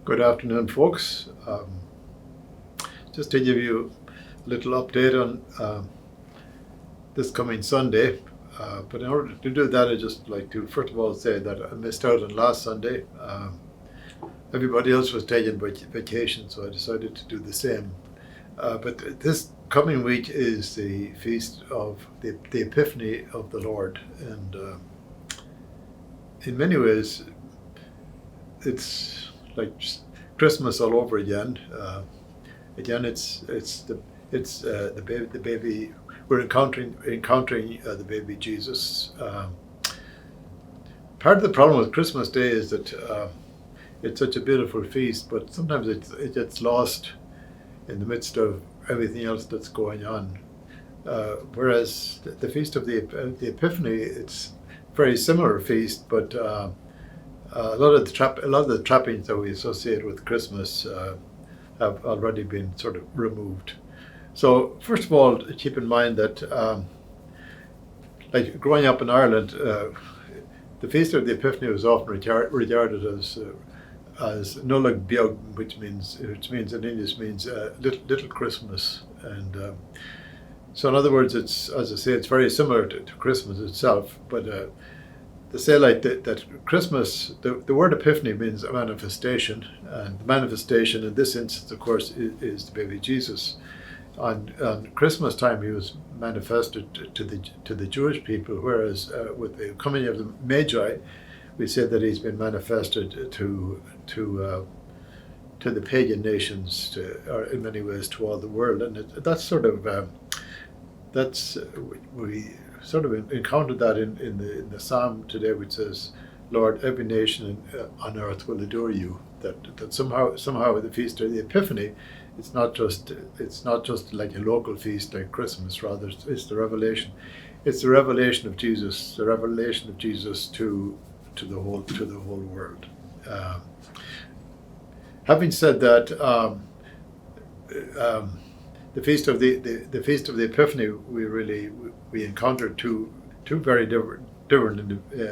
Good afternoon, folks. Just to give you a little update on this coming Sunday. But in order to do that, I'd just like to first of all say that I missed out on last Sunday. Everybody else was taking vacation, so I decided to do the same. But this coming week is the feast of the Epiphany of the Lord, and in many ways, it's like Christmas all over again. Again, it's the baby. We're encountering the baby Jesus. Part of the problem with Christmas Day is that it's such a beautiful feast, but sometimes it gets lost in the midst of everything else that's going on. Whereas the feast of the Epiphany, it's a very similar feast, but a lot of the trappings that we associate with Christmas have already been sort of removed. So first of all, keep in mind that, like growing up in Ireland, the feast of the Epiphany was often regarded as Nollaig Beag, which means in English means little Christmas, and so in other words, it's, as I say, it's very similar to Christmas itself, but. To say like that Christmas, the word Epiphany means a manifestation, and the manifestation in this instance, of course, is the baby Jesus. On Christmas time, he was manifested to the Jewish people, whereas with the coming of the Magi, we say that he's been manifested to the pagan nations, or in many ways to all the world, and that's sort of we sort of encountered that in the psalm today, which says, "Lord, every nation on earth will adore you." That somehow the feast of the Epiphany, it's not just like a local feast like Christmas. Rather, it's the revelation. It's the revelation of Jesus. The revelation of Jesus to the whole world. Having said that. The feast of the Epiphany, we encountered two very different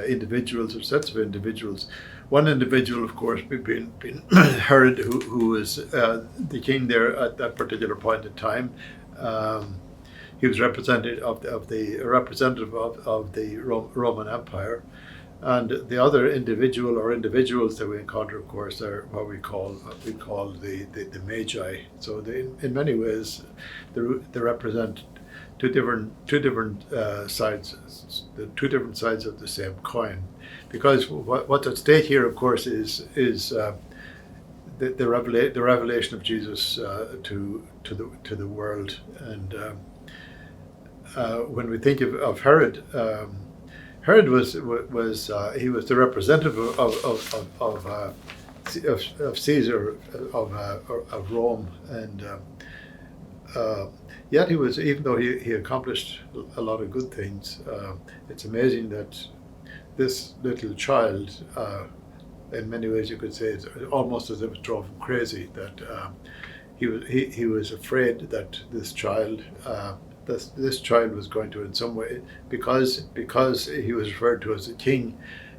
individuals, or sets of individuals. One individual, of course, being Herod, who was the king there at that particular point in time. He was representative of the Roman Empire. And the other individual or individuals that we encounter, of course, are what we call the Magi. So in many ways, they represent two different sides, the two different sides of the same coin. Because what's at stake here, of course, is the revelation of Jesus to the world. And when we think of Herod. Herod was the representative of Caesar of Rome, and yet he was, even though he accomplished a lot of good things, it's amazing that this little child, in many ways you could say it's almost as if it drove him crazy, that he was afraid that this child. This child was going to, in some way, because he was referred to as a king,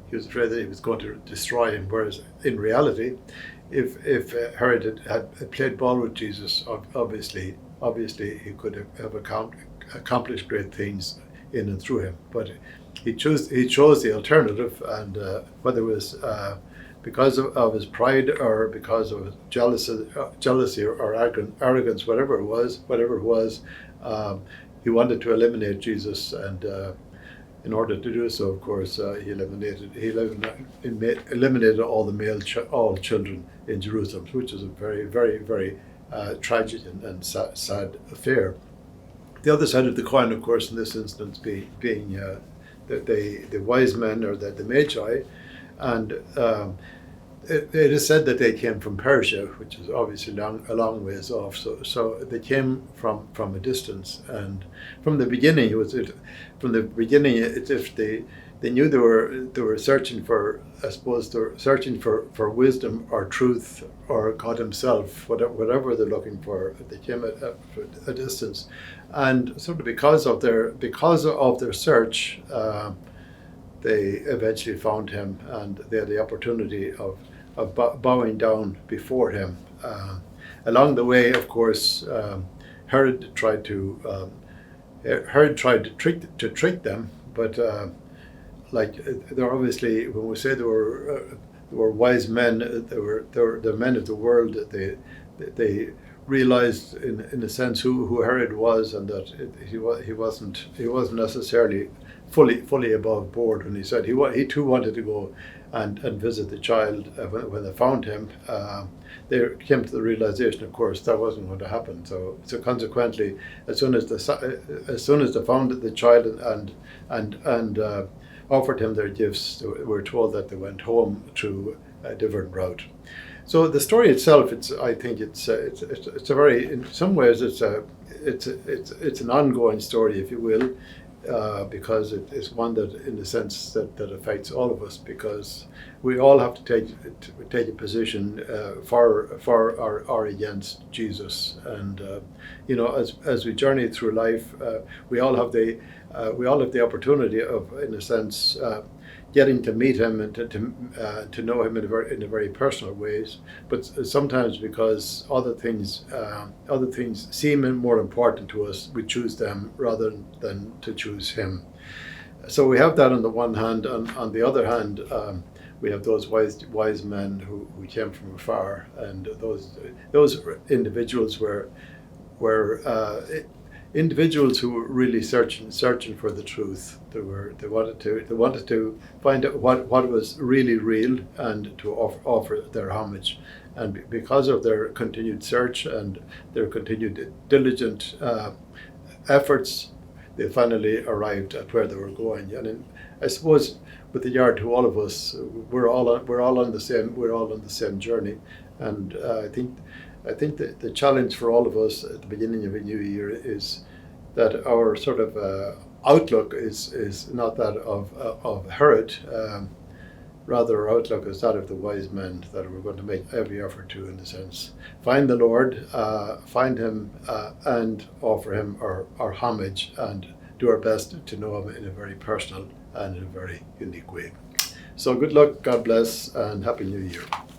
he was afraid that he was going to destroy him. Whereas in reality, if Herod had played ball with Jesus, obviously he could have accomplished great things in and through him. But he chose the alternative, and whether it was because of his pride or because of jealousy or arrogance, whatever it was. He wanted to eliminate Jesus, and in order to do so, of course, he eliminated all children in Jerusalem, which is a very, very, very tragic and sad affair. The other side of the coin, of course, in this instance, being the wise men, or the Magi, and it is said that they came from Persia, which is obviously a long ways off. So they came from a distance, and from the beginning, it's if they knew they were searching for, I suppose, they were searching for wisdom or truth or God Himself, whatever they're looking for. They came at a distance, and sort of because of their search. They eventually found him, and they had the opportunity of bowing down before him. Along the way, of course, Herod tried to trick them, but they're obviously, when we say there were wise men, they were the men of the world. They realized in a sense who Herod was, and that he wasn't necessarily fully above board when he said he too wanted to go and visit the child. When they found him, they came to the realization, of course, that wasn't going to happen. So consequently, as soon as they found the child and offered him their gifts, we're told that they went home through a different route. So the story itself, I think it's a very, in some ways, it's an ongoing story, if you will, because it's one that, in the sense that affects all of us, because we all have to take a position for or against Jesus, and as we journey through life, we all have the opportunity of, in a sense, getting to meet him and to know him in a very personal ways. But sometimes, because other things seem more important to us, we choose them rather than to choose him. So we have that on the one hand. On the other hand, we have those wise men who came from afar, and those individuals were individuals who were really searching for the truth. They wanted to find out what was really real, and to offer their homage. And because of their continued search and their continued diligent efforts, they finally arrived at where they were going. And I suppose, with regard to all of us, we're all on the same journey. And I think that the challenge for all of us at the beginning of a new year is that our sort of outlook is not that of Herod. Rather, our outlook is that of the wise men, that we're going to make every effort to, in a sense, find the Lord, find him, and offer him our homage, and do our best to know him in a very personal and in a very unique way. So good luck, God bless, and Happy New Year.